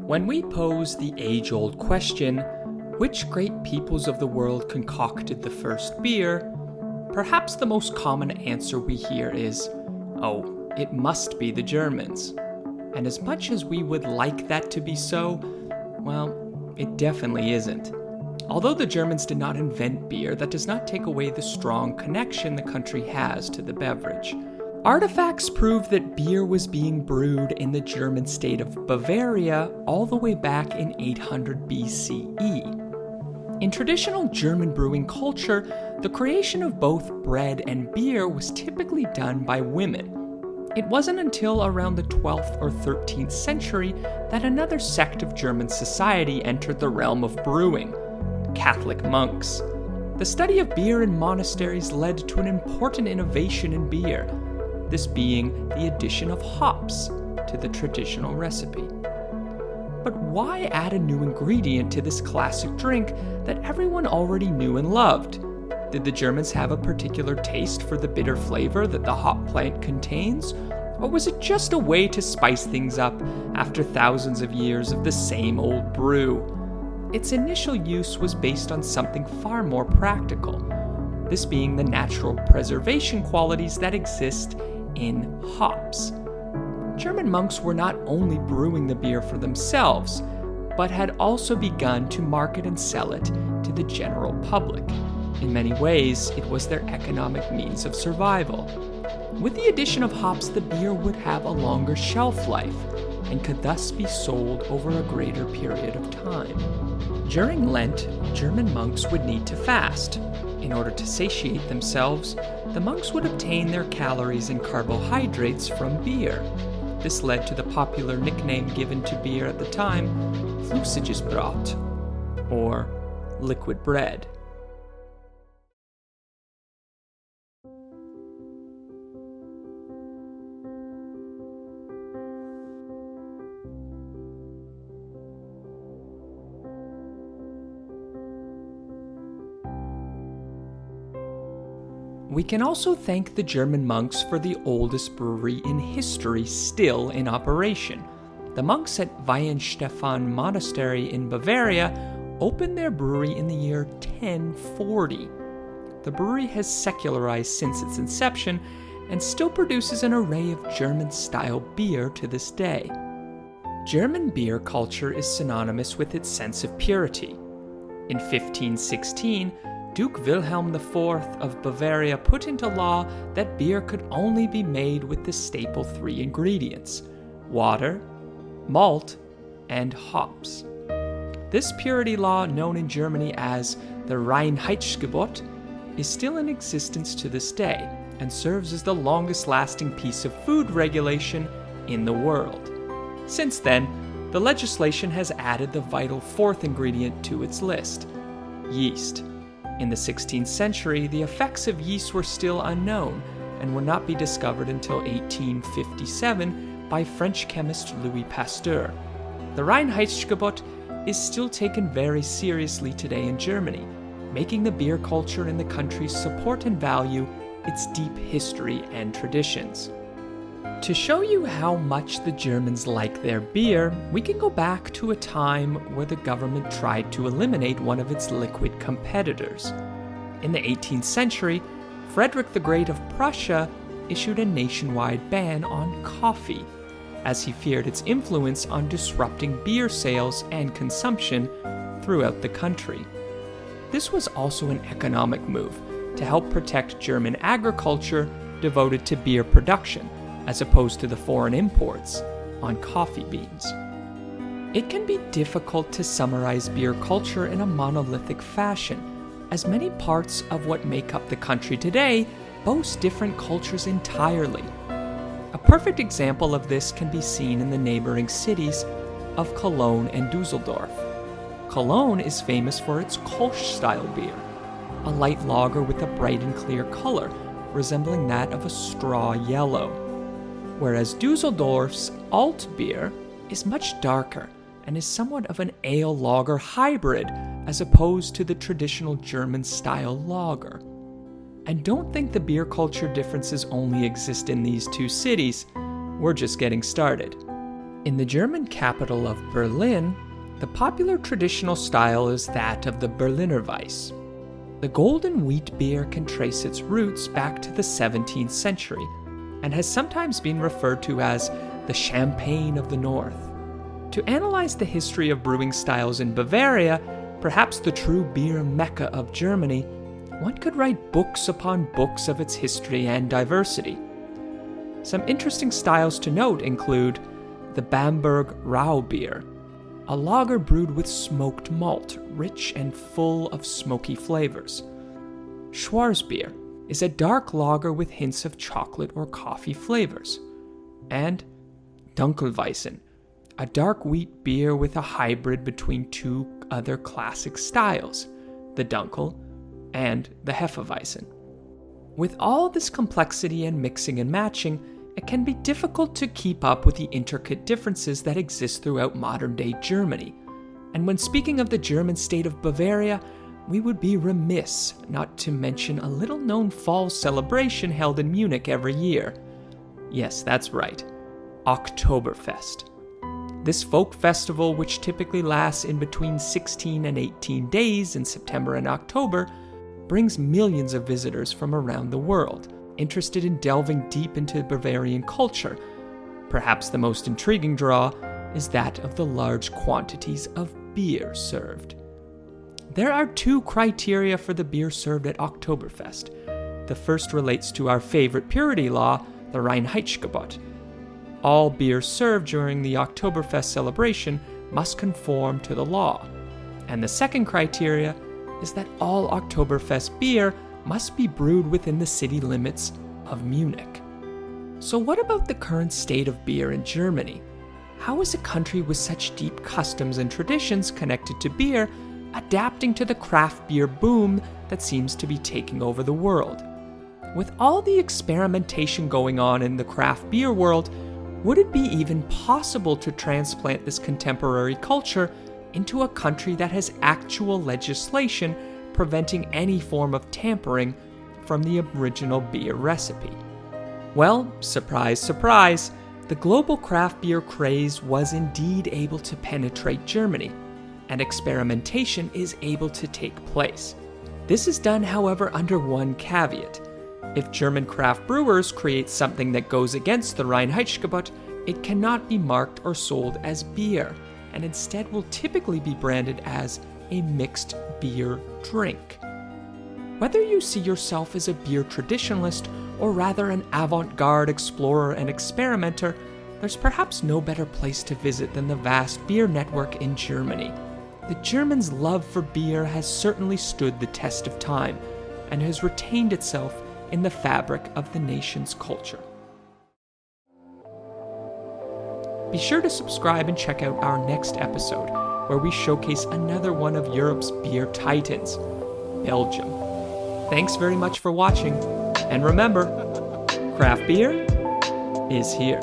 When we pose the age-old question, which great peoples of the world concocted the first beer, perhaps the most common answer we hear is, oh, it must be the Germans. And as much as we would like that to be so, well, it definitely isn't. Although the Germans did not invent beer, that does not take away the strong connection the country has to the beverage. Artifacts prove that beer was being brewed in the German state of Bavaria all the way back in 800 BCE. In traditional German brewing culture, the creation of both bread and beer was typically done by women. It wasn't until around the 12th or 13th century that another sect of German society entered the realm of brewing: Catholic monks. The study of beer in monasteries led to an important innovation in beer, this being the addition of hops to the traditional recipe. But why add a new ingredient to this classic drink that everyone already knew and loved? Did the Germans have a particular taste for the bitter flavor that the hop plant contains? Or was it just a way to spice things up after thousands of years of the same old brew? Its initial use was based on something far more practical, this being the natural preservation qualities that exist in hops. German monks were not only brewing the beer for themselves, but had also begun to market and sell it to the general public. In many ways, it was their economic means of survival. With the addition of hops, the beer would have a longer shelf life and could thus be sold over a greater period of time. During Lent, German monks would need to fast. In order to satiate themselves, the monks would obtain their calories and carbohydrates from beer. This led to the popular nickname given to beer at the time, Flüssiges Brot, or liquid bread. We can also thank the German monks for the oldest brewery in history still in operation. The monks at Weihenstephan Monastery in Bavaria opened their brewery in the year 1040. The brewery has secularized since its inception and still produces an array of German-style beer to this day. German beer culture is synonymous with its sense of purity. In 1516, Duke Wilhelm IV of Bavaria put into law that beer could only be made with the staple three ingredients: water, malt, and hops. This purity law, known in Germany as the Reinheitsgebot, is still in existence to this day and serves as the longest-lasting piece of food regulation in the world. Since then, the legislation has added the vital fourth ingredient to its list: yeast. In the 16th century, the effects of yeast were still unknown and would not be discovered until 1857 by French chemist Louis Pasteur. The Reinheitsgebot is still taken very seriously today in Germany, making the beer culture in the country support and value its deep history and traditions. To show you how much the Germans like their beer, we can go back to a time where the government tried to eliminate one of its liquid competitors. In the 18th century, Frederick the Great of Prussia issued a nationwide ban on coffee, as he feared its influence on disrupting beer sales and consumption throughout the country. This was also an economic move to help protect German agriculture devoted to beer production, as opposed to the foreign imports on coffee beans. It can be difficult to summarize beer culture in a monolithic fashion, as many parts of what make up the country today boast different cultures entirely. A perfect example of this can be seen in the neighboring cities of Cologne and Dusseldorf. Cologne is famous for its Kolsch-style beer, a light lager with a bright and clear color, resembling that of a straw yellow. Whereas Dusseldorf's Alt beer is much darker and is somewhat of an ale-lager hybrid as opposed to the traditional German-style lager. And don't think the beer culture differences only exist in these two cities. We're just getting started. In the German capital of Berlin, the popular traditional style is that of the Berliner Weiss. The golden wheat beer can trace its roots back to the 17th century and has sometimes been referred to as the champagne of the North. To analyze the history of brewing styles in Bavaria, perhaps the true beer mecca of Germany, one could write books upon books of its history and diversity. Some interesting styles to note include the Bamberg Rau beer, a lager brewed with smoked malt, rich and full of smoky flavors. Schwarzbier is a dark lager with hints of chocolate or coffee flavors. And Dunkelweizen, a dark wheat beer with a hybrid between two other classic styles, the Dunkel and the Hefeweizen. With all this complexity and mixing and matching, it can be difficult to keep up with the intricate differences that exist throughout modern-day Germany. And when speaking of the German state of Bavaria, we would be remiss not to mention a little-known fall celebration held in Munich every year. Yes, that's right, Oktoberfest. This folk festival, which typically lasts in between 16 and 18 days in September and October, brings millions of visitors from around the world, interested in delving deep into Bavarian culture. Perhaps the most intriguing draw is that of the large quantities of beer served. There are two criteria for the beer served at Oktoberfest. The first relates to our favorite purity law, the Reinheitsgebot. All beer served during the Oktoberfest celebration must conform to the law. And the second criteria is that all Oktoberfest beer must be brewed within the city limits of Munich. So what about the current state of beer in Germany? How is a country with such deep customs and traditions connected to beer adapting to the craft beer boom that seems to be taking over the world? With all the experimentation going on in the craft beer world, would it be even possible to transplant this contemporary culture into a country that has actual legislation preventing any form of tampering from the original beer recipe? Well, surprise, surprise, the global craft beer craze was indeed able to penetrate Germany, and experimentation is able to take place. This is done, however, under one caveat. If German craft brewers create something that goes against the Reinheitsgebot, it cannot be marked or sold as beer, and instead will typically be branded as a mixed beer drink. Whether you see yourself as a beer traditionalist or rather an avant-garde explorer and experimenter, there's perhaps no better place to visit than the vast beer network in Germany. The Germans' love for beer has certainly stood the test of time and has retained itself in the fabric of the nation's culture. Be sure to subscribe and check out our next episode, where we showcase another one of Europe's beer titans, Belgium. Thanks very much for watching, and remember, craft beer is here.